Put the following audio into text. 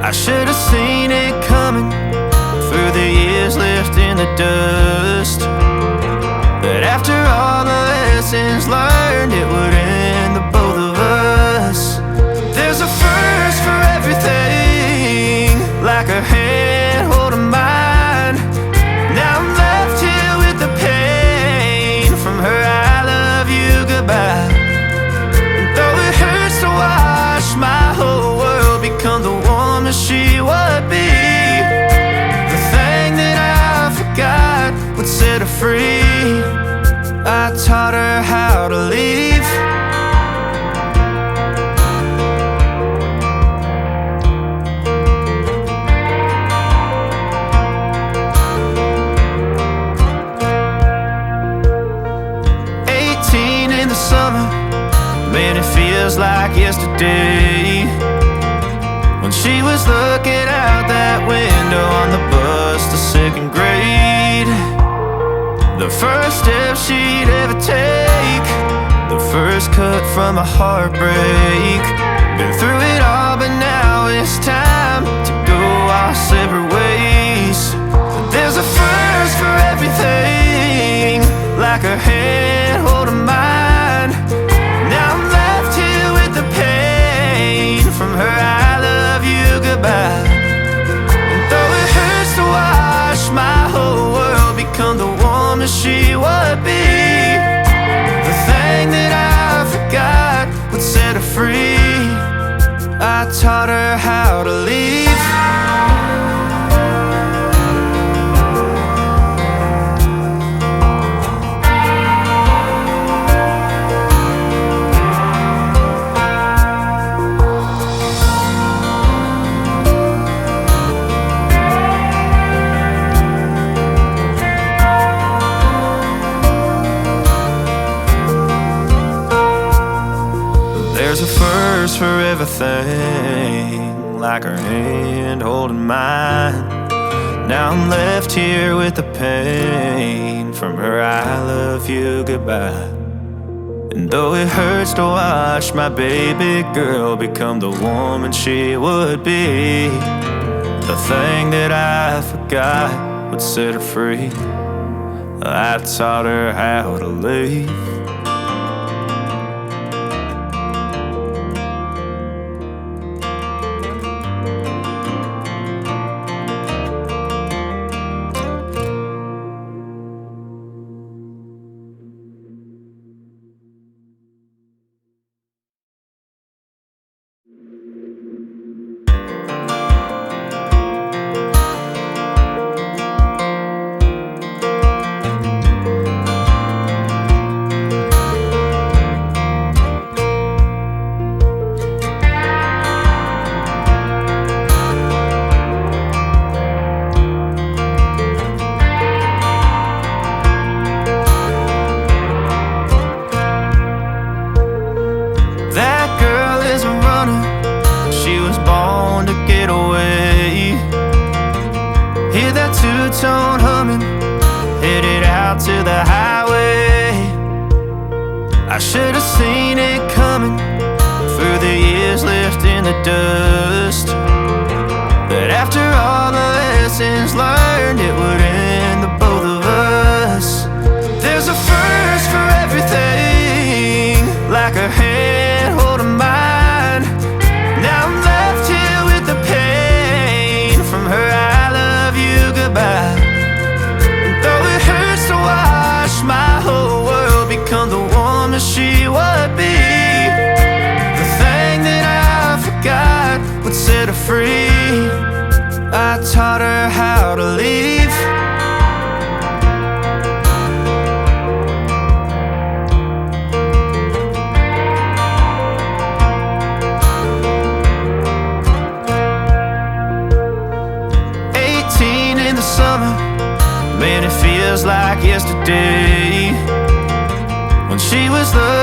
I should have seen it coming through the years left in the dust, that after all the lessons learned, it would end the both of us. There's a first for everything, like her hand holding mine. Now I'm left here with the pain from her I love you goodbye. And though it hurts to watch my whole world become the woman she would be, the thing that I forgot would set her free. I taught her how to leave. In the summer, man, it feels like yesterday, when she was looking out that window on the bus to second grade. The first step she'd ever take, the first cut from a heartbreak. Been through it all, but now it's time to go our separate ways. But there's a first for everything, like her hand holding mine. Now I'm left here with the pain from her I love you goodbye. And though it hurts to watch my whole world become the woman she would be, the thing that I forgot would set her free. I taught her how to leave. There's a first for everything, like her hand holding mine. Now I'm left here with the pain from her I love you goodbye. And though it hurts to watch my baby girl become the woman she would be, the thing that I forgot would set her free. I taught her how to leave. 2-tone humming, headed out to the highway. I should have seen it coming through the years left in the dust, that after all the lessons learned, it would end the both of us. There's a first for everything, like her hand holding mine. Now I'm left here with the pain from her I love you goodbye. And though it hurts to watch my whole world become the woman she would be, the thing that I forgot would set her free. I taught her how to leave. In the summer, man, it feels like yesterday, when she was looking